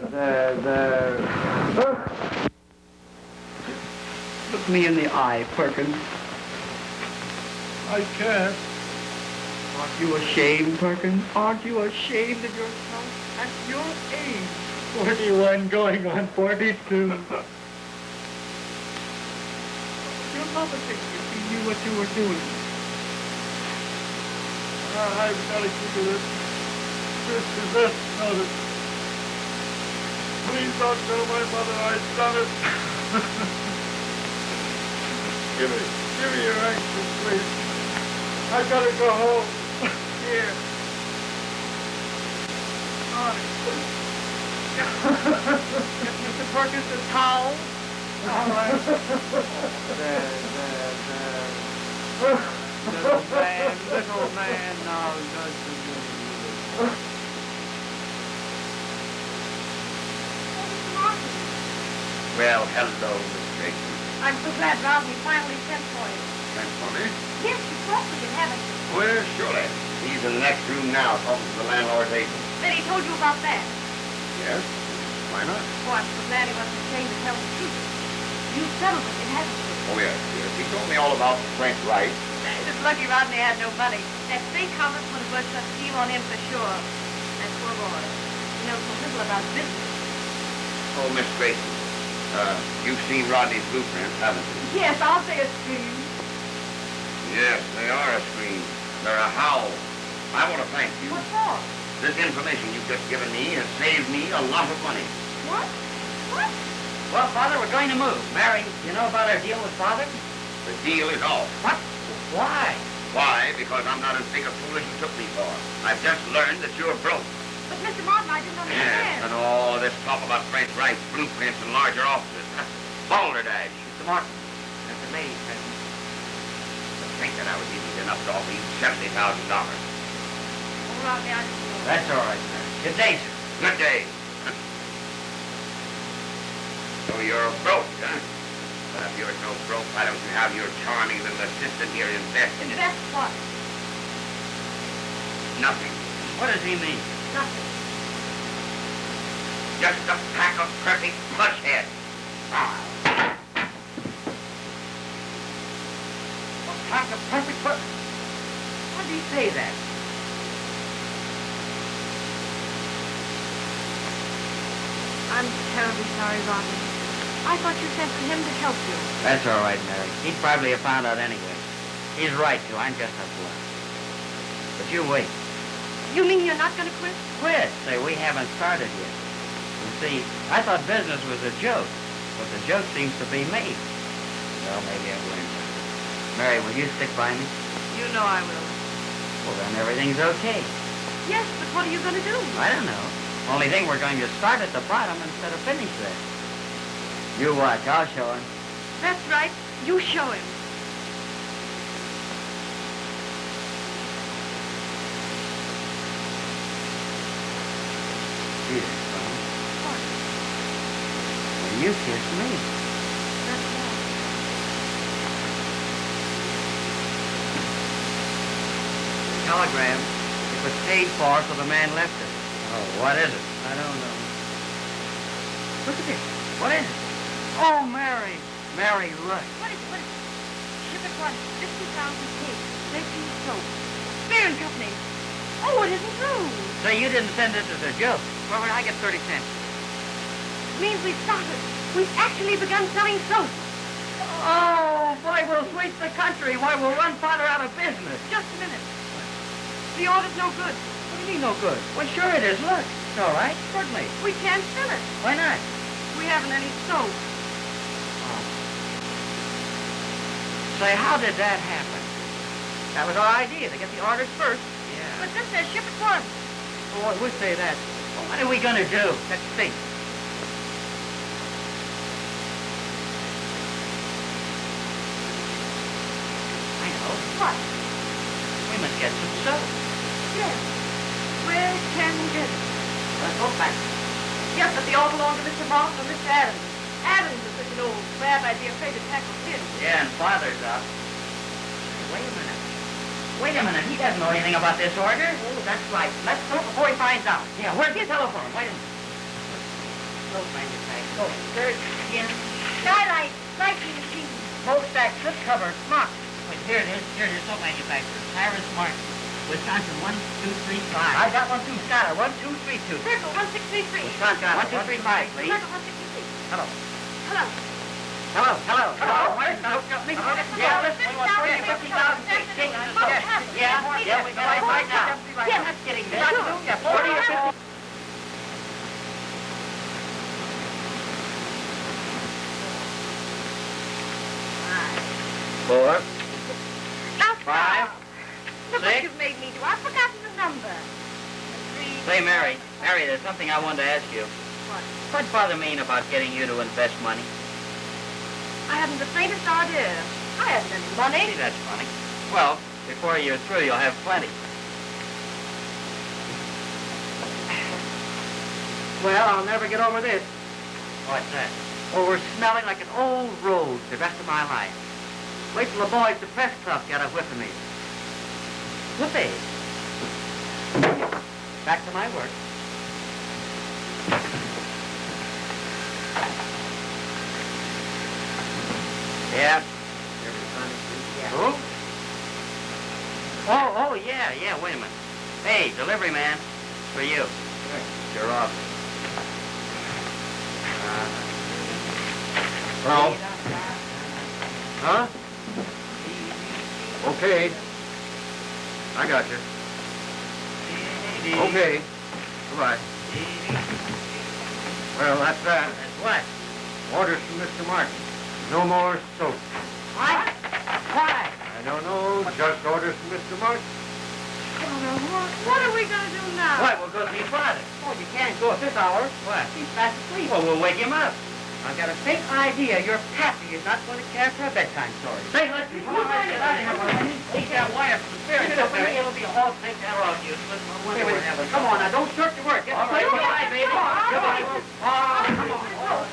Look me in the eye, Perkins. I can't. Aren't you ashamed, Perkins? Aren't you ashamed of yourself at your age? 41 going on 42. Your mother think if she knew what you were doing? I've got to give you this possession notice. Please don't tell my mother I've done it. Give me your anxious, please. I gotta go home. Here. Get Mr. Perkins a towel. All right. There. Little man, now just Well, hello, Miss Gracie. I'm so glad Rodney finally sent for you. Thanks for me. Yes, you spoke with him, haven't you? Well, surely. He's in the next room now talking to the landlord's agent. Then he told you about that. Yes? Why not? Oh, I'm so glad he wasn't ashamed to tell the truth. You settled with him, haven't you? Oh, yes. He told me all about Frank Wright. It's lucky Rodney had no money. That state congressman was worth a scheme on him for sure. That poor boy. He knows so little about business. Oh, Miss Gracie, you've seen Rodney's blueprints, haven't you? Yes, I'll say a scheme. Yes, they are a scream. They're a howl. I want to thank you. What for? This information you've just given me has saved me a lot of money. What? What? Well, Father, we're going to move. Mary, you know about our deal with Father? The deal is off. What? Why? Why? Because I'm not as big a fool as you took me for. I've just learned that you're broke. But Mr. Martin, I didn't Yes, understand. and all this talk about Frank Wright's blueprints and larger offices. Balderdash. Mr. Martin, there's a lady present. was easy enough to offer you $70,000. Oh, Rodney, I didn't know. That's all right, Mary. Good day, sir. Good day. So you're broke, huh? Well, if you're so broke, why don't you have your charming little assistant here invest in it? Best what? Nothing. What does he mean? Nothing. Just a pack of perfect plush heads. Like a perfect foot. Why did he say that? I'm terribly sorry, Rodney. I thought you sent for him to help you. That's all right, Mary. He'd probably have found out anyway. He's right, too. I'm just a bluff. But you wait. You mean you're not going to quit? Quit? Say, we haven't started yet. You see, I thought business was a joke, but the joke seems to be me. Well, maybe I've learned something. Mary, will you stick by me? You know I will. Well, then everything's okay. Yes, but what are you going to do? I don't know. Only thing, we're going to start at the bottom instead of finish there. You watch. I'll show him. That's right. You show him. See this, son? What? Well, you kissed me. That's all. Telegram. It was paid for, so the man left it. Oh, what is it? I don't know. Look at this. What is it? Oh, Mary. Mary, look. What is it? What is it? Ship at once. 50,000 cake. Baking soap. Beer and company. Oh, it isn't true. Say, you didn't send this as a joke. Where would I get 30 cents? It means we've started. We've actually begun selling soap. Oh, boy, we'll sweep the country. Why, we'll run father out of business. Just a minute. The order's no good. What do you mean, no good? Well, sure it is. Look. It's all right. Certainly. We can't fill it. Why not? We haven't any soap. Say, how did that happen? That was our idea, to get the orders first. Yeah. But this says ship at once. Oh, we say that. Well, what are we going to do? Let's think. I know. What? We must get some soap. Yes. Where can we get it? Let's go back. Yes, but they all belong to Mr. Moss and Mr. Adams. Adams is such an old crab, I'd be afraid to tackle him. Yeah, and father's up. Hey, wait a minute. Wait a minute. He doesn't know anything about this order. Oh, that's right. Let's go before he finds out. Yeah, where's the telephone? Wait a minute. Soap manufacturer. Oh, search in. Skylight, writing machine. Smokestack, slip cover, smock. Wait, here it is. Here it is. Soap manufacturer. Cyrus Martin. Wisconsin 1235. I got 1, 2, Skylar. 1232. Circle 1633. Wisconsin 1235, please. Circle 163. Hello. Hello. Hello. Hello. Hello. Yeah, listen. We want 40 or 50,000 cakes. Yeah, we got it right now. Yeah, that's getting this. sure. Yeah, 40 or 50. Four. Now, Five. Look Six. what you've made me do. I've forgotten the number. 3. Say, Mary, there's something I wanted to ask you. What? What'd Father mean about getting you to invest money? I haven't the faintest idea. I haven't any money. See, that's funny. Well, before you're through, you'll have plenty. Well, I'll never get over this. What's that? Oh, we're smelling like an old rose the rest of my life. Wait till the boys at the press club get a whiff of me. Whoopee. Back to my work. Yeah. Who? Oh, yeah, wait a minute. Hey, delivery man, it's for you. You're off. Hello? Huh? Okay. I got you. Okay. Goodbye. Well, that's that. That's what? Orders from Mr. Martin. No more soap. What? Why? I don't know. Just orders from Mr. Martin. What are we going to do now? What? We'll go see Father. Oh, you can't go at this hour. What? He's fast asleep. Well, we'll wake him up. I've got a fake idea your pappy is not going to care for a bedtime story. Say, let's go. Come on, get out of here. I'll take that off you. Come on, now, don't shirk your work. Get All right, goodbye, baby. Goodbye. Oh, come on.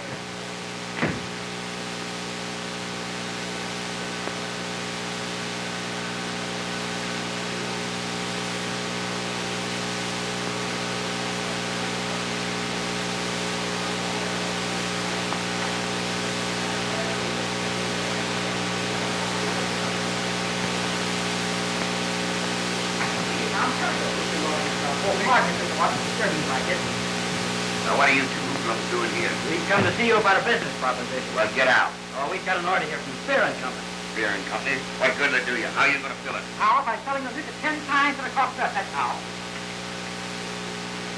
Now, what are you two hoodlums doing here? We've come to see you about a business proposition. Well, get out. Oh, we've got an order here from Spear and Company. Beer and company. What good will it do you? How are you going to fill it? How? By selling the liquor 10 times what it cost us, that's how.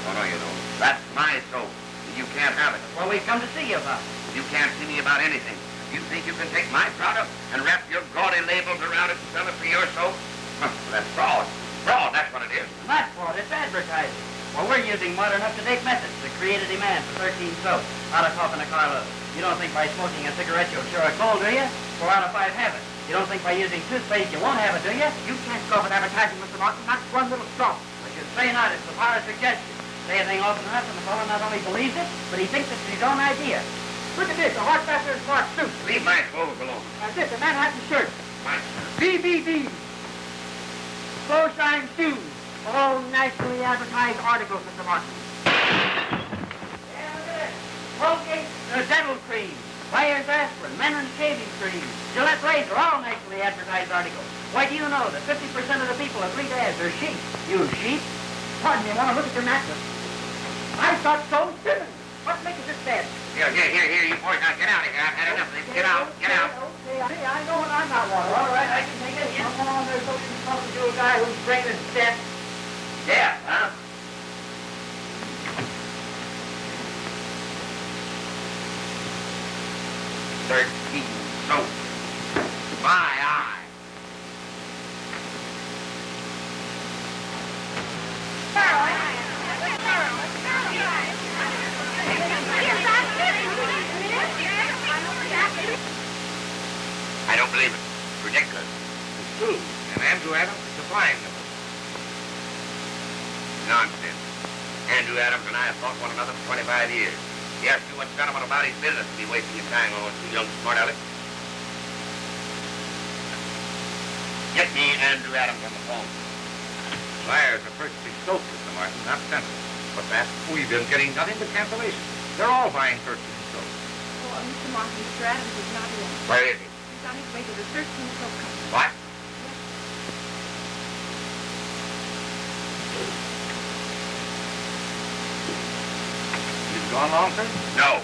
Oh, no, you don't. That's my soap. You can't have it. Well, we've come to see you about it. You can't see me about anything. You think you can take my product and wrap your gaudy labels around it and sell it for your soap? Well, that's fraud. Fraud, that's what it is. Not fraud, it's advertising. Well, we're using modern, up-to-date methods to create a demand for 13 soaps out of cough and a carload. You don't think by smoking a cigarette you'll cure a cold, do you? 4 out of 5 have it. You don't think by using toothpaste you won't have it, do you? You can't scoff at advertising, Mr. Martin. Not one little drop. I should say not. It's the power of suggestion. Say a thing often enough and the fellow not only believes it, but he thinks it's his own idea. Look at this, a horsebacker in smart suit. Leave my clothes alone. That's it, the Manhattan shirt. My BBB. Close-shine shoes. All nationally advertised articles, Mr. Martin. Yeah, look at it. Colgate, dental cream, Bayer's aspirin, Menon shaving cream, Gillette razor, all nationally advertised articles. Why, do you know that 50% of the people that read ads are sheep? You sheep? Pardon me, I want to look at your mattress. I thought so, Simmons. What makes this bed? Here, you boys, now get out of here. I've had enough of this. Get out, get out. Okay, I know when I'm not water. All right, I can take it. Come on, there's no use talking to a guy whose brain is dead. Yeah, huh? So, my eye. I don't believe it. It's ridiculous. It's true. And Andrew Adams is supplying them. Nonsense. Andrew Adams and I have fought one another for 25 years. He has too much sentiment about his business to be wasting his time on two young smart alecks. Get me Andrew Adams on the phone. Buyers are purchasing soap, Mr. Martin, not pencils. What's that? We've been getting nothing but cancellations. They're all buying purchasing soap. Oh, Mr. Martin, Mr. Adams is not in. Where is he? He's on his way to the 13th soap company. What? He's gone long, sir? No.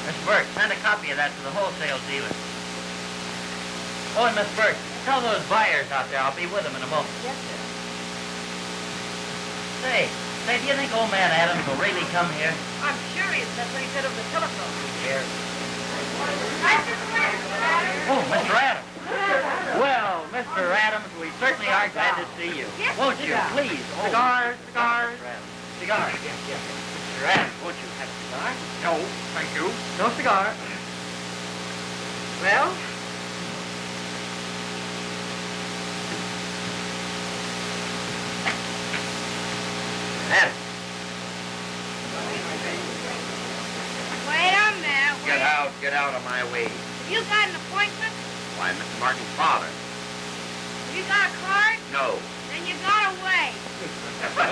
Miss Burke, send a copy of that to the wholesale dealer. Oh, and Miss Burke, tell those buyers out there I'll be with them in a moment. Yes, sir. Say, do you think old man Adams will really come here? I'm curious. That's what he said over the telephone. Here. Hi, Mr. Adams. Oh, Mr. Adams. Well, Mr. Adams, we certainly are glad to see you. Yes, Won't you, cigar. please? Oh, Cigars, cigars. Mr. Adams. Cigars, yes. Mr. Adams, won't you have a cigar? No, thank you. No cigar. Well? Adams. Wait a minute. Wait. Get out of my way. You got an appointment? Why, Mr. Martin's father. You got a card? No. Then you gotta wait. Run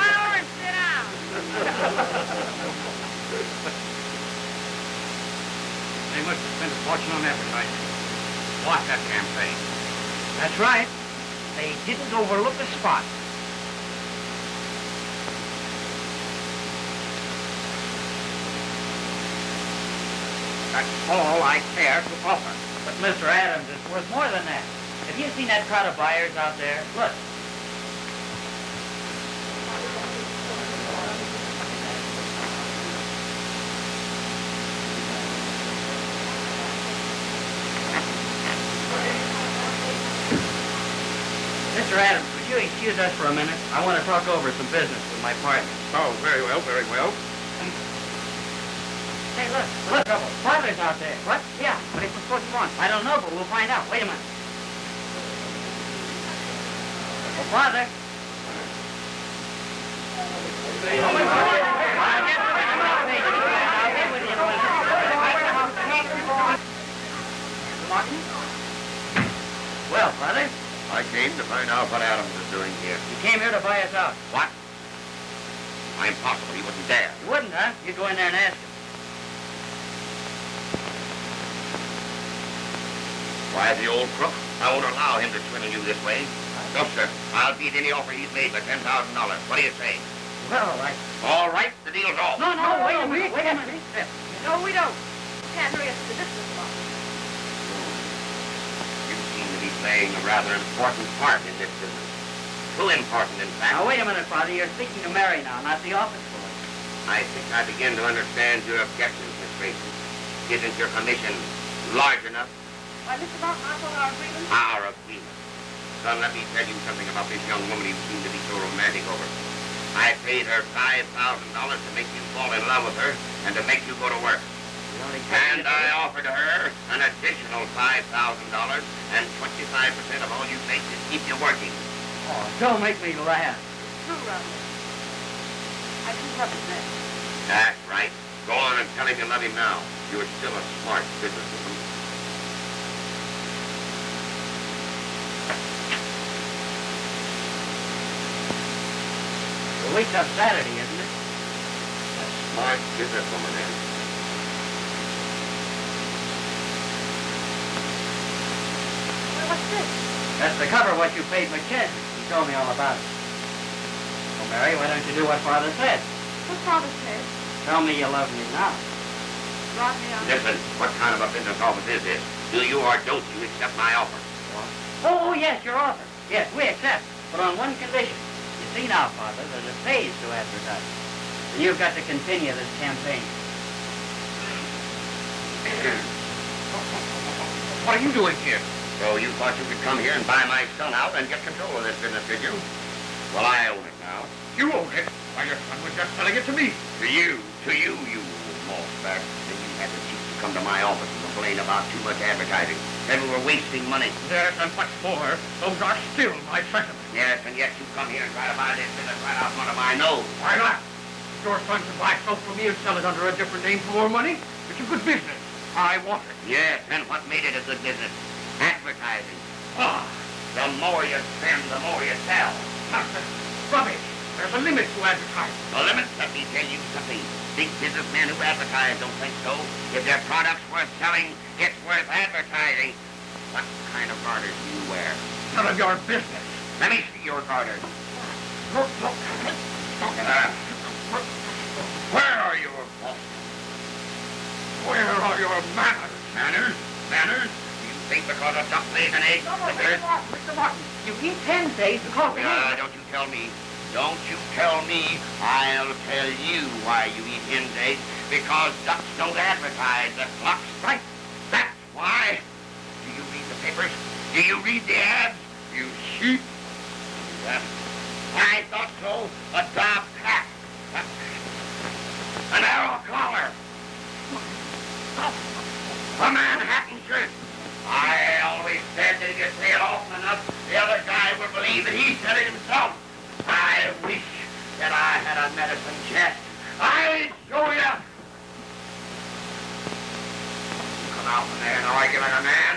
over and sit down. They must have spent a fortune on advertising. Watch that campaign. That's right. They didn't overlook a spot. That's all I care to offer. But Mr. Adams, it's worth more than that. Have you seen that crowd of buyers out there? Look. Mr. Adams, would you excuse us for a minute? I want to talk over some business with my partner. Oh, very well, very well. Hey, look, father's out there. What? Yeah, but it's what you want. I don't know, but we'll find out. Wait a minute. Oh, Father. Well, Father, I came to find out what Adams is doing here. you came here to buy us out. What? Impossible. He wouldn't dare. You wouldn't, huh? You go in there and ask him. Why, the old crook? I won't allow him to swindle you this way. No, sir. I'll beat any offer he's made by $10,000. What do you say? Well, All right, the deal's off. No, wait a minute. No, we don't. Can't risk the business lot. You seem to be playing a rather important part in this business. Too important, in fact. Now, wait a minute, Father. You're speaking to Mary now, not the office boy. I think I begin to understand your objections, Miss Grayson. Isn't your commission large enough? Why, Mr. Martin, I thought our agreement... Our agreement. Son, let me tell you something about this young woman you seem to be so romantic over. I paid her $5,000 to make you fall in love with her and to make you go to work. And I offered her an additional $5,000 and 25% of all you make to keep you working. Oh, don't make me laugh. True, Rodney. I do love his name. That's right. Go on and tell him you love him now. You're still a smart businesswoman. The week's up Saturday, isn't it? A smart businesswoman, eh? Well, what's this? That's the cover of what you paid McChesney. He told me all about it. Well, Mary, why don't you do what Father said? What Father said. Tell me you love me now. Rodney, Listen, what kind of a business office is this? Do you or don't you accept my offer? Oh, yes, your offer. Yes, we accept. But on one condition. You see now, Father, there's a phase to advertise. And you've got to continue this campaign. What are you doing here? So you thought you could come here and buy my son out and get control of this business, did you? Well, I own it now. You own it? Why, your son was just selling it to me. To you, you mossback. And you had the cheek to come to my office and complain about too much advertising. That we were wasting money. Yes, and what's more, those are still my sentiments. Yes, and yet you come here and try to buy this business right out front of my nose. Why not? If your son can buy soap from me and sell it under a different name for more money, it's a good business. I want it. Yes, and what made it a good business? Advertising. Ah, The more you spend, the more you sell. nonsense. Rubbish. There's a limit to advertising. The limit, let me tell you something. Big businessmen who advertise don't think so. If their product's worth selling, it's worth advertising. What kind of garters do you wear? None of your business. Let me see your garters. Look. Where are your bosses? Where are your manners? Manners? Manners? You think because a duck lays an egg? Mr. Martin, you eat hens eggs because they Don't you tell me. Don't you tell me. I'll tell you why you eat hen's eggs. Because ducks don't advertise the flocks. Right. That's why. Do you read the papers? Do you read the ads? You sheep. Yes. I thought so. A top hat. An arrow collar. A Manhattan shirt. I always said that if you say it often enough, the other guy would believe that he said it himself. I wish that I had a medicine chest. I'll show you. Come out from there now, I get like a man.